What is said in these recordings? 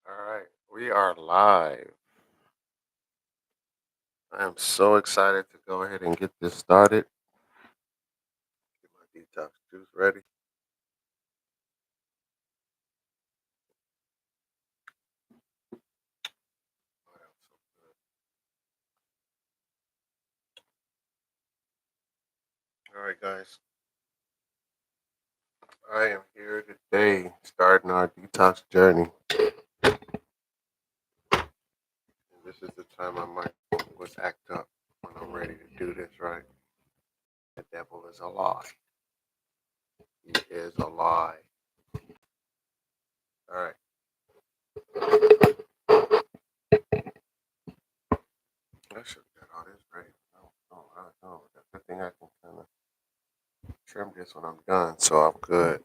All right, we are live. I am so excited to go ahead and get this started. Get my detox juice ready. Oh, that was so good. All right, guys. I am here today starting our detox journey. And this is the time my mind was act up when I'm ready to do this, right? The devil is a lie. He is a lie. All right. I should have got all this ready. No. Good thing I can kind of trim this when I'm done, so I'm good.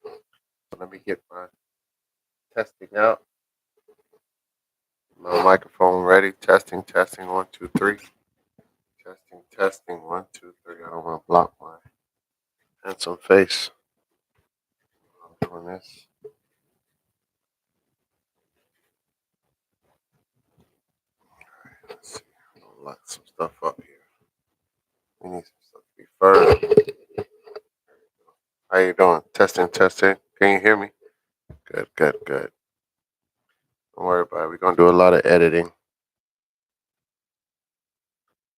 So let me get my testing out. My microphone ready. Testing. 1, 2, 3. Testing. 1, 2, 3. I don't want to block my handsome face. I'm doing this. Let's see. I'm gonna lock some stuff up here. We need some stuff to be firm. How you doing? Testing. Can you hear me? Good. Don't worry about it. We're gonna do a lot of editing.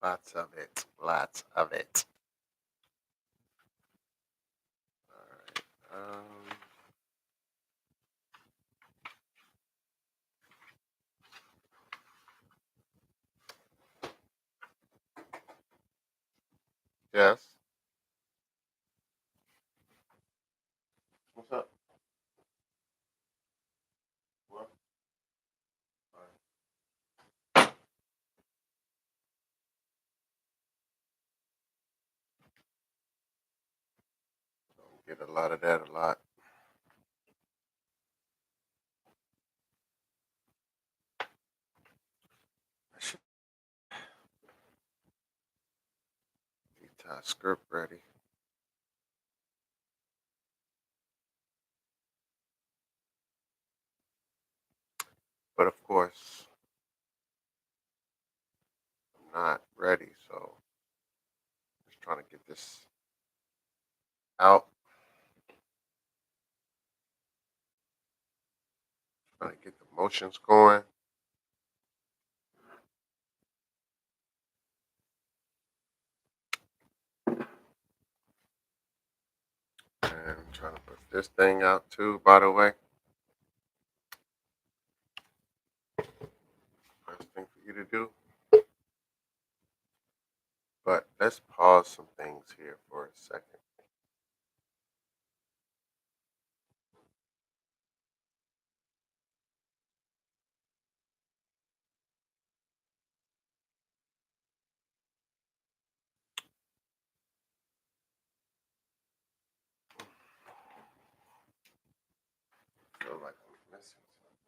Lots of it. Lots of it. All right. Yes. What's up? What? All right. Get a lot of that. A lot. I should detox script ready. But of course, I'm not ready, so just trying to get this out, trying to get the motions going, and trying to put this thing out too, by the way. First thing for you to do. But let's pause some things here for a second. I feel like I'm missing something.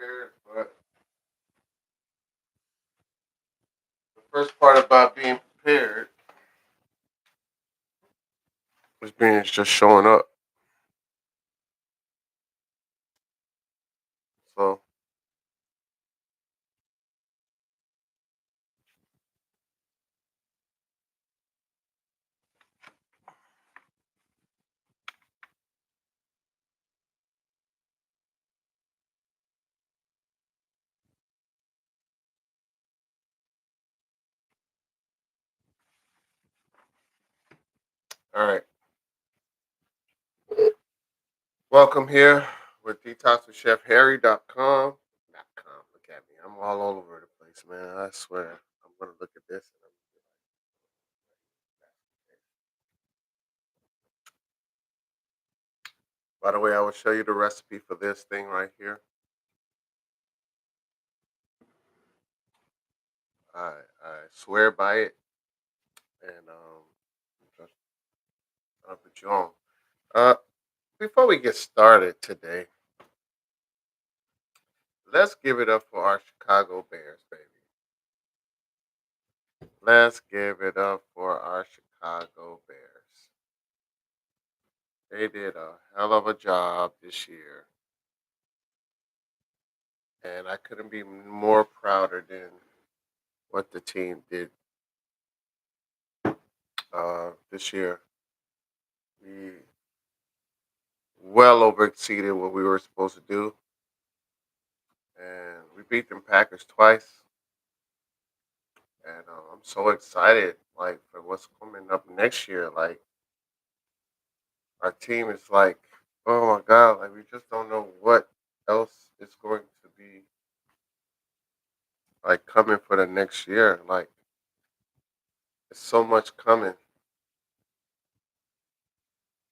prepared, but the first part about being prepared is being just showing up. So, all right. Welcome here with Detox with Chef Harry.com. Look at me. I'm all over the place, man. I swear. I'm going to look at this. And by the way, I will show you the recipe for this thing right here. I swear by it. And just I'll put you on. Uh, Before we get started today, let's give it up for our Chicago Bears, baby. Let's give it up for our Chicago Bears. They did a hell of a job this year, and I couldn't be more prouder than what the team did this year. We well over exceeded what we were supposed to do, and we beat them Packers twice. And I'm so excited, like for what's coming up next year. Like our team is like, oh my god, like we just don't know what else is going to be like coming for the next year. Like there's so much coming.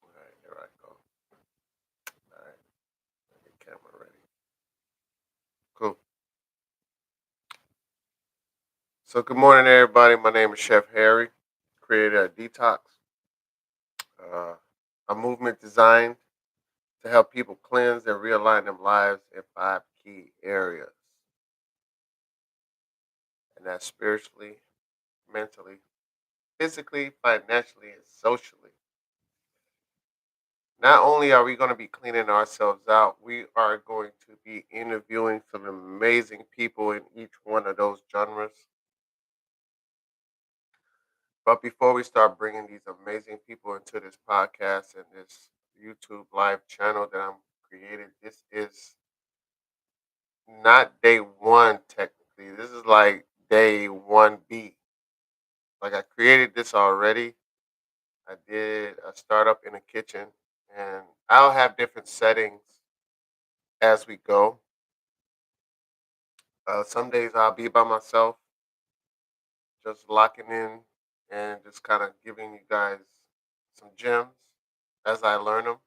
All right, here I go. All right, get camera ready. Cool. So good morning, everybody. My name is Chef Harry, creator of Detox, uh, a movement designed to help people cleanse and realign their lives in five key areas, and that's spiritually, mentally, physically, financially, and socially. Not only are we going to be cleaning ourselves out, we are going to be interviewing some amazing people in each one of those genres. But before we start bringing these amazing people into this podcast and this YouTube live channel that I'm creating, this is not day one technically. This is like day 1B. Like I created this already. I did a startup in a kitchen, and I'll have different settings as we go. Some days I'll be by myself, just locking in and just kind of giving you guys some gems as I learn them.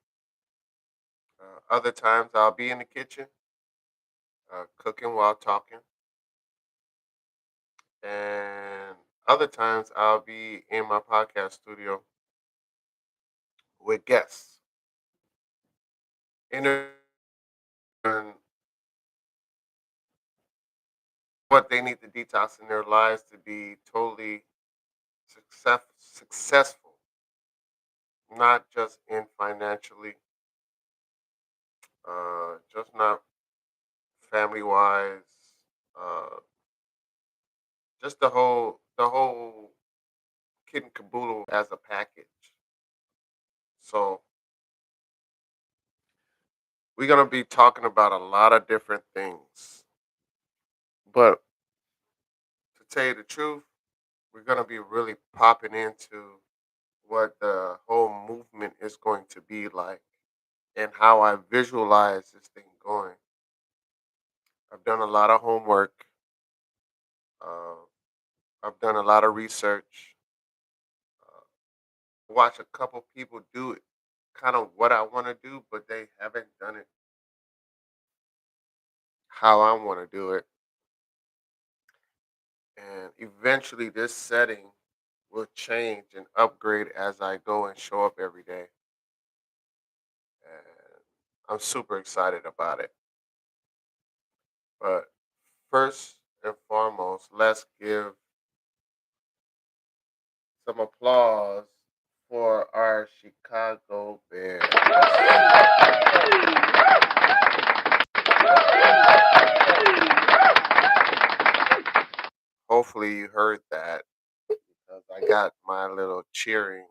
Other times I'll be in the kitchen, cooking while talking, and other times I'll be in my podcast studio with guests, interviewing what they need to detox in their lives to be totally successful, not just in financially, just not family wise, uh, just the whole kit and caboodle as a package. So we're gonna be talking about a lot of different things, but to tell you the truth, we're gonna be really popping into what the whole movement is going to be like and how I visualize this thing going. I've done a lot of homework. Uh, I've done a lot of research. Watch a couple people do it, kind of what I want to do, but they haven't done it how I want to do it. And eventually, this setting will change and upgrade as I go and show up every day. And I'm super excited about it. But first and foremost, let's give some applause for our Chicago Bears. Hopefully, you heard that because I got my little cheering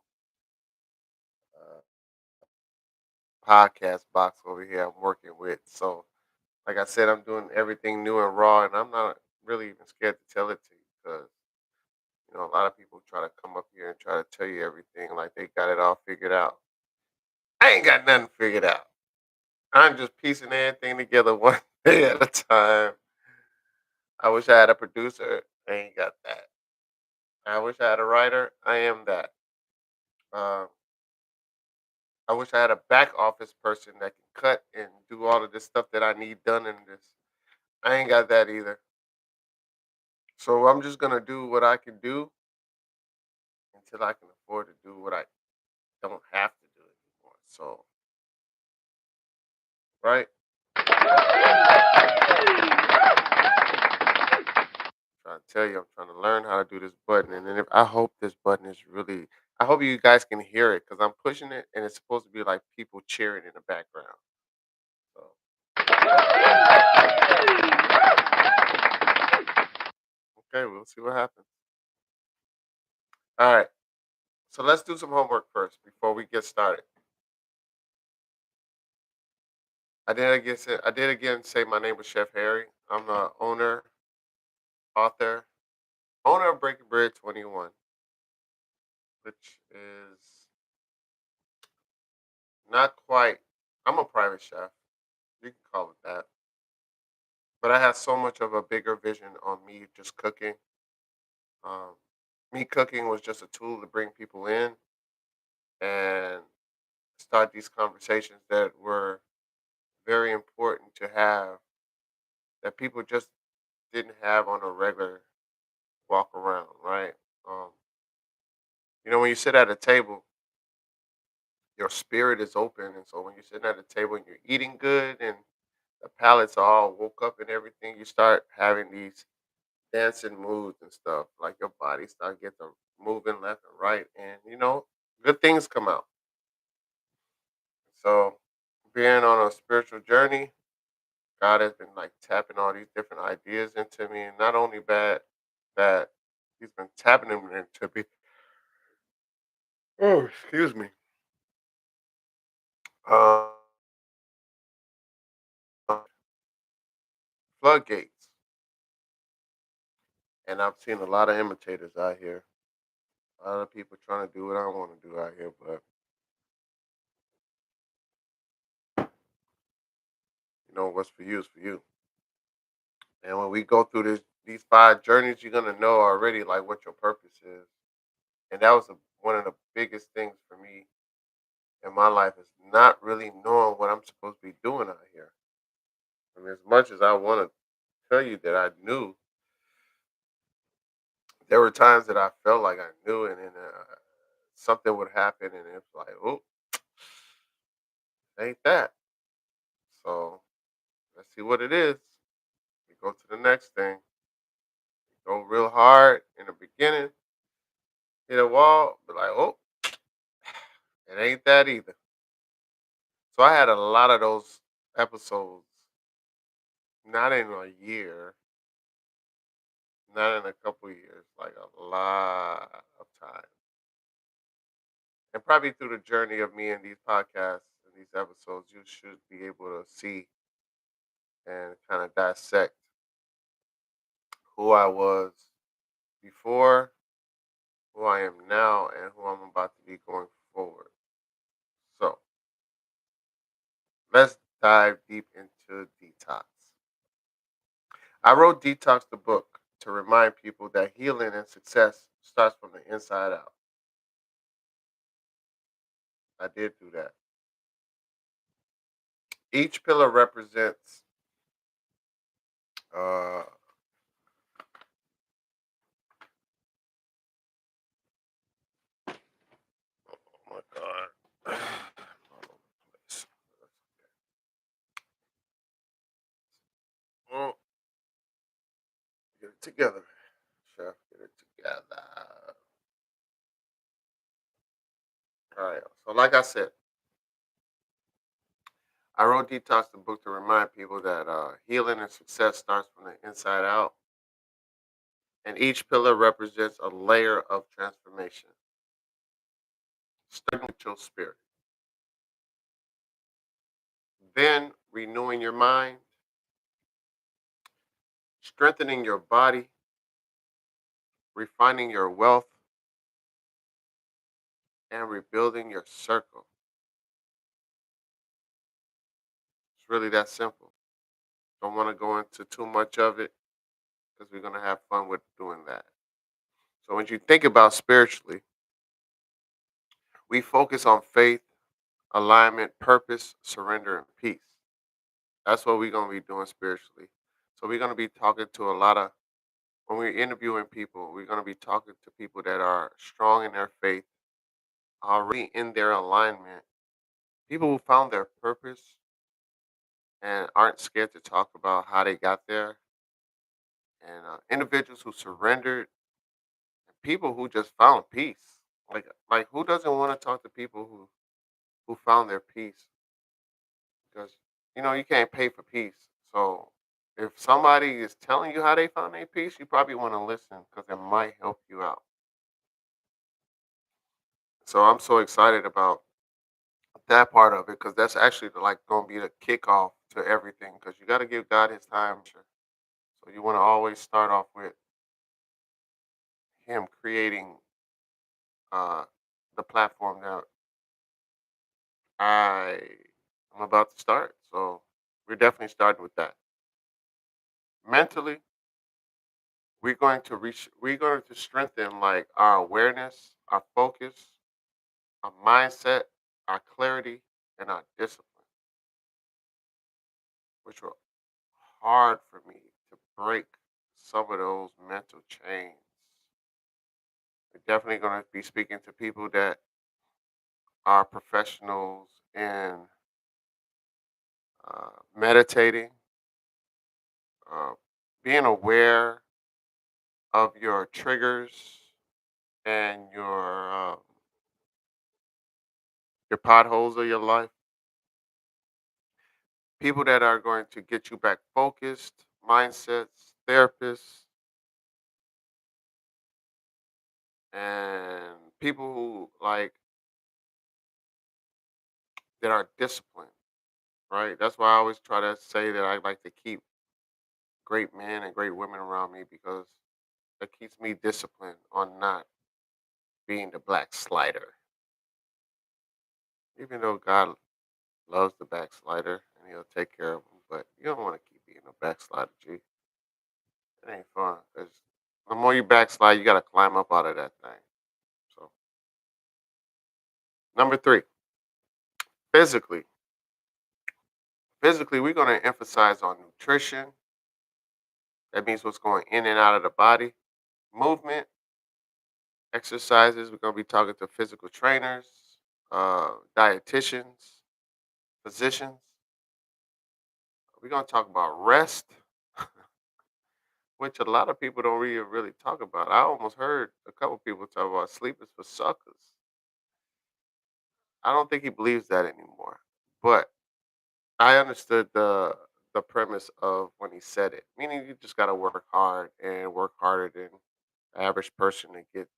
uh, podcast box over here I'm working with. So, like I said, I'm doing everything new and raw, and I'm not really even scared to tell it to you because a lot of people try to come up here and try to tell you everything like they got it all figured out. I ain't got nothing figured out. I'm just piecing everything together one day at a time. I wish I had a producer. I ain't got that. I wish I had a writer. I am that. Um, I wish I had a back office person that can cut and do all of this stuff that I need done in this. I ain't got that either. So I'm just gonna do what I can do until I can afford to do what I don't have to do anymore. So, right? Trying to tell you, I'm trying to learn how to do this button, and then I hope this button is really. I hope you guys can hear it because I'm pushing it, and it's supposed to be like people cheering in the background. So, okay, we'll see what happens. All right, so let's do some homework first before we get started. I did again say my name was Chef Harry. I'm the author, owner of Breaking Bread 21, which is not quite. I'm a private chef. You can call it that. But I have so much of a bigger vision on me just cooking. Um, Me cooking was just a tool to bring people in and start these conversations that were very important to have that people just didn't have on a regular walk around, right? Um, when you sit at a table, your spirit is open, and so when you're sitting at a table and you're eating good and the palates are all woke up and everything, you start having these dancing moods and stuff. Like your body start getting moving left and right, and good things come out. So, being on a spiritual journey, God has been like tapping all these different ideas into me, and not only that He's been tapping them into me. Oh, excuse me. Uh, Floodgates, and I've seen a lot of imitators out here. A lot of people trying to do what I want to do out here, but what's for you is for you. And when we go through these 5 journeys, you're gonna know already like what your purpose is. And that was one of the biggest things for me in my life is not really knowing what I'm supposed to be doing out here. I mean, as much as I want to tell you that I knew, there were times that I felt like I knew, and then something would happen, and it's like, oh, ain't that? So let's see what it is. We go to the next thing. Go real hard in the beginning, hit a wall, be like, oh, it ain't that either. So I had a lot of those episodes, not in a year, not in a couple years, like a lot of time. And probably through the journey of me and these podcasts and these episodes, you should be able to see and kind of dissect who I was before, who I am now, and who I'm about to be going forward. So let's dive deep into detox. I wrote Detox the book to remind people that healing and success starts from the inside out. I did do that. Each pillar represents oh my god. All over the place. Get it together, chef. Get it together. All right. So, like I said, I wrote Detox the book to remind people that healing and success starts from the inside out, and each pillar represents a layer of transformation, starting with your spirit, then renewing your mind, strengthening your body, refining your wealth, and rebuilding your circle. It's really that simple. Don't want to go into too much of it because we're going to have fun with doing that. So, when you think about spiritually, we focus on faith, alignment, purpose, surrender, and peace. That's what we're going to be doing spiritually. So, we're going to be talking to a lot of, when we're interviewing people, we're going to be talking to people that are strong in their faith, already in their alignment, people who found their purpose and aren't scared to talk about how they got there, and individuals who surrendered, and people who just found peace. Like who doesn't want to talk to people who found their peace? Because you can't pay for peace. So if somebody is telling you how they found their peace, you probably want to listen because it might help you out. So I'm so excited about that part of it because that's actually like going to be the kickoff to everything. Because you got to give God His time. Sure. So you want to always start off with Him creating uh, the platform that I am about to start. So we're definitely starting with that. Mentally, we're going to strengthen like our awareness, our focus, our mindset, our clarity, and our discipline, which were hard for me to break some of those mental chains. We're definitely going to be speaking to people that are professionals in meditating, uh, being aware of your triggers and your potholes of your life. People that are going to get you back focused, mindsets, therapists, and people who like that are disciplined. Right. That's why I always try to say that I like to keep great men and great women around me because that keeps me disciplined on not being the black slider. Even though God loves the backslider and He'll take care of them, but you don't want to keep being a backslider, G. It ain't fun. 'Cause the more you backslide, you got to climb up out of that thing. So, number three, physically. Physically, we're going to emphasize on nutrition. That means what's going in and out of the body. Movement, exercises. We're going to be talking to physical trainers, dietitians, physicians. We're going to talk about rest, which a lot of people don't really talk about. I almost heard a couple people talk about sleep is for suckers. I don't think he believes that anymore. But I understood the premise of when he said it, meaning you just got to work hard and work harder than the average person to get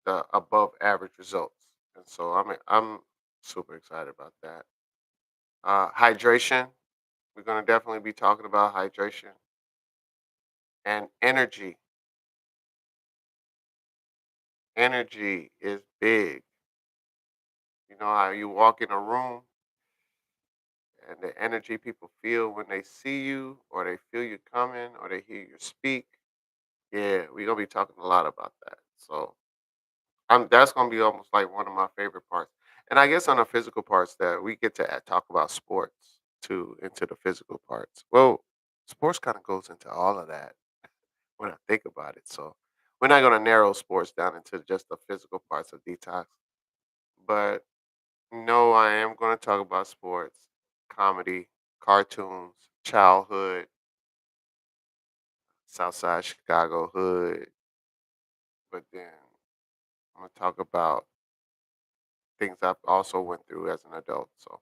the above average results. And so I'm super excited about that. Hydration. We're going to definitely be talking about hydration and energy. Energy is big. You know how you walk in a room and the energy people feel when they see you or they feel you coming or they hear you speak. Yeah, we're gonna be talking a lot about that. So that's gonna be almost like one of my favorite parts. And I guess on the physical parts that we get to talk about sports too into the physical parts. Well, sports kind of goes into all of that when I think about it. So we're not gonna narrow sports down into just the physical parts of detox. But no, I am going to talk about sports, comedy, cartoons, childhood, Southside Chicago hood. But then I'm gonna talk about things I've also went through as an adult. So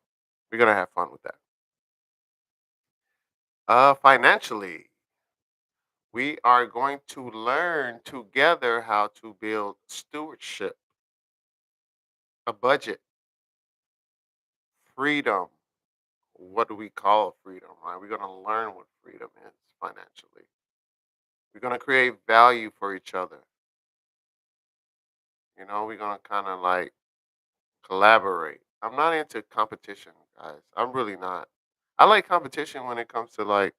we're gonna have fun with that. Financially, we are going to learn together how to build stewardship, a budget, freedom. What do we call freedom, right? We're going to learn what freedom is financially. We're going to create value for each other. We're going to kind of like collaborate. I'm not into competition, guys. I'm really not. I like competition when it comes to like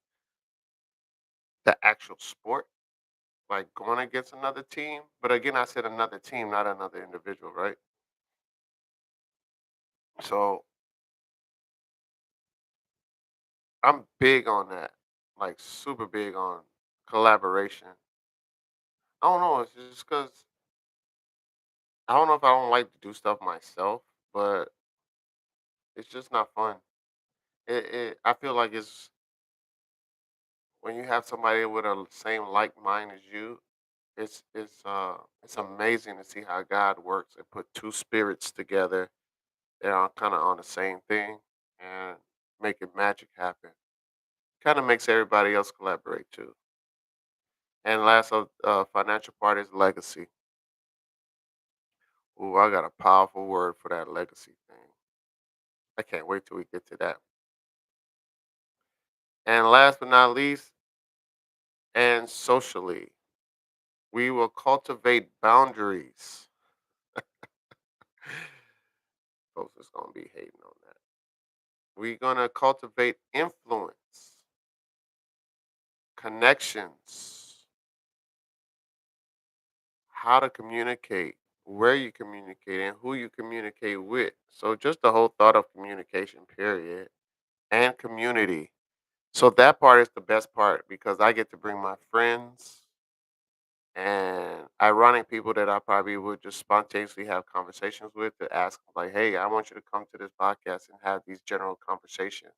the actual sport, like going against another team. But again, I said another team, not another individual, right? So I'm big on that, like super big on collaboration. I don't know. It's just because I don't know if I don't like to do stuff myself, but it's just not fun. I feel like it's when you have somebody with a same like mind as you. It's amazing to see how God works and put two spirits together. They're all kind of on the same thing and making magic happen. Kind of makes everybody else collaborate too. And last, financial part is legacy. Ooh, I got a powerful word for that legacy thing. I can't wait till we get to that. And last but not least, and socially, we will cultivate boundaries. Folks is gonna be hating on that. We're gonna cultivate influence, connections, how to communicate, where you communicate, and who you communicate with. So just the whole thought of communication, period, and community. So that part is the best part because I get to bring my friends and ironic people that I probably would just spontaneously have conversations with to ask, like, hey, I want you to come to this podcast and have these general conversations.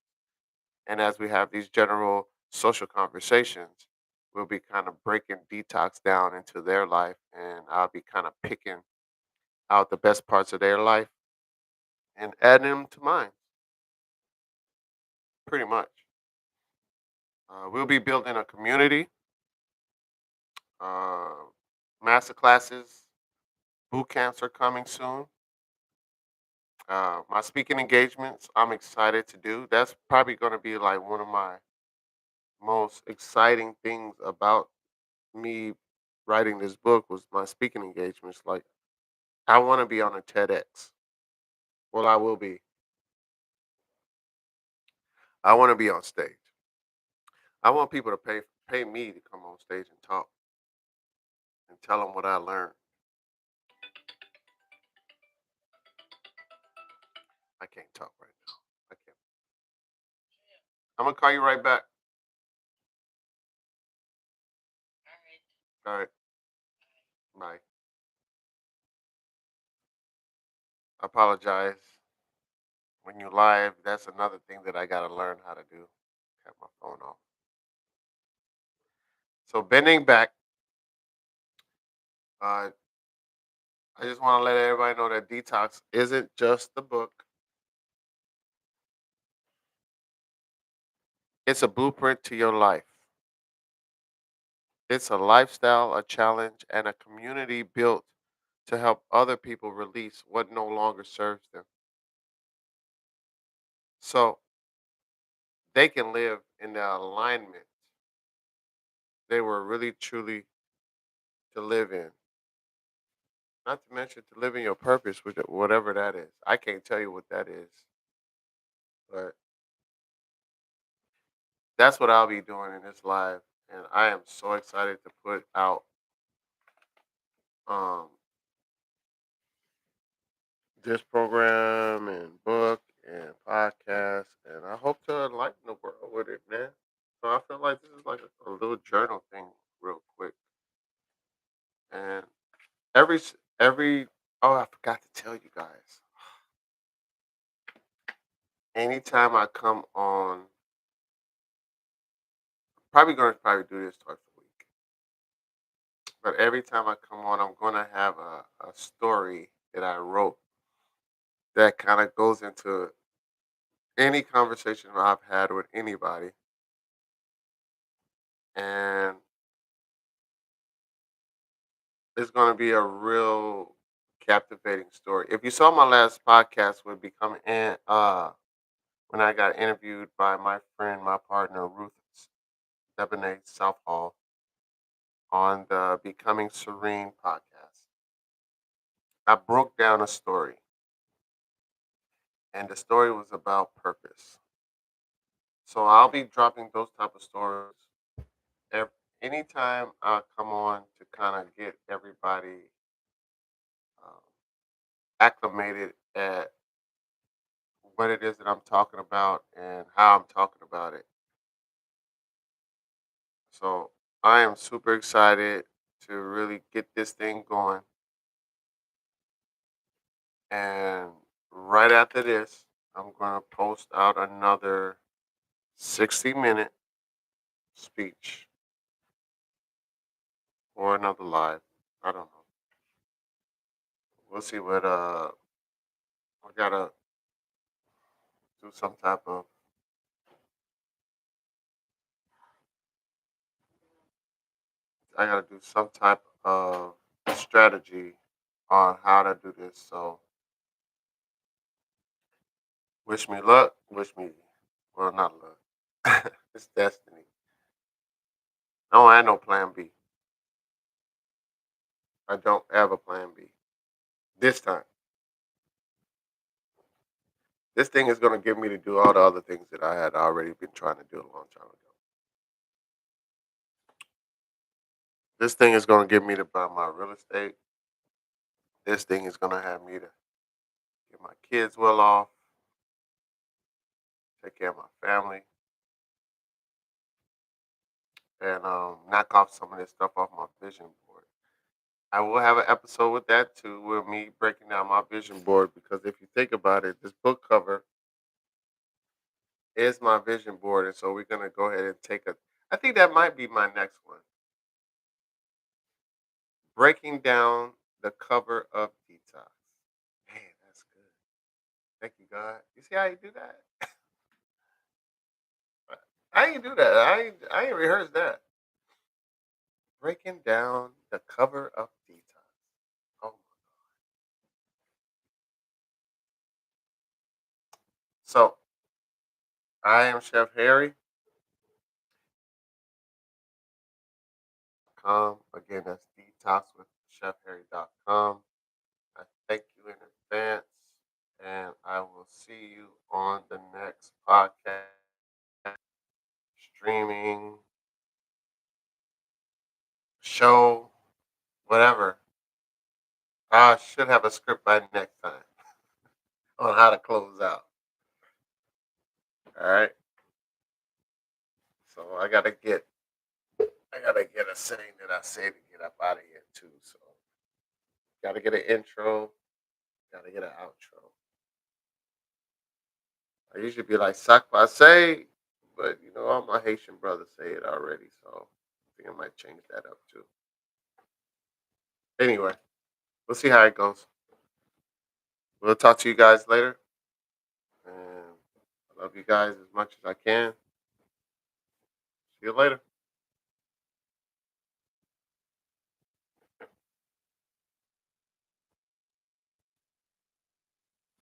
And as we have these general social conversations, we'll be kind of breaking detox down into their life, and I'll be kind of picking out the best parts of their life and adding them to mine, pretty much. We'll be building a community, uh, master classes, boot camps are coming soon. My speaking engagements, I'm excited to do. That's probably going to be like one of my most exciting things about me writing this book was my speaking engagements. Like, I want to be on a TEDx. Well, I will be. I want to be on stage. I want people to pay me to come on stage and talk and tell them what I learned. I can't talk right now. I can't. I'm gonna call you right back. All right. Bye. I apologize. When you live, that's another thing that I gotta learn how to do. Have my phone off. So bending back, uh, I just want to let everybody know that detox isn't just the book; it's a blueprint to your life. It's a lifestyle, a challenge, and a community built to help other people release what no longer serves them, so they can live in the alignment they were really truly to live in. Not to mention to live in your purpose, whatever that is. I can't tell you what that is, but that's what I'll be doing in this live, and I am so excited to put out um, this program and book and podcast, and I hope to enlighten the world with it, man. So I feel like this is like a little journal thing, real quick. And every oh, I forgot to tell you guys. Anytime I come on, probably gonna do this twice a week. but every time I come on, I'm gonna have a story that I wrote that kind of goes into any conversation I've had with anybody, and it's gonna be a real captivating story. If you saw my last podcast with becoming when I got interviewed by my friend, my partner Ruth Debonair Southall on the Becoming Serene podcast, I broke down a story, and the story was about purpose. So I'll be dropping those type of stories ev- anytime I come on to kind of get everybody um, acclimated at what it is that I'm talking about and how I'm talking about it. So I am super excited to really get this thing going. And right after this, I'm going to post out another 60-minute speech or another live. I don't know. We'll see what I gotta do some type of I gotta do some type of strategy on how to do this. So wish me luck. Wish me well, not luck. It's destiny. I don't have no plan B. I don't have a plan B. This time. This thing is gonna get me to do all the other things that I had already been trying to do a long time ago. This thing is gonna get me to buy my real estate. This thing is gonna have me to get my kids well off, take care of my family, and knock off some of this stuff off my vision board. I will have an episode with that too, with me breaking down my vision board because if you think about it, this book cover is my vision board, and so we're gonna go ahead and take a. I think that might be my next one, breaking down the cover of Detox. Man, that's good. Thank you, God. You see how you do that? I ain't do that. I ain't rehearsed that. Breaking down the cover of Detox. Oh, so I am Chef Harry. Again, that's Detox with ChefHarry.com. I thank you in advance, and I will see you on the next podcast, streaming, show, whatever. I should have a script by next time on how to close out. All right. So I gotta get a saying that I say to get up out of here too. So gotta get an intro, gotta get an outro. I usually be like "sac passe," but all my Haitian brothers say it already, so I think I might change that up too. Anyway, we'll see how it goes. We'll talk to you guys later, and I love you guys as much as I can. See you later.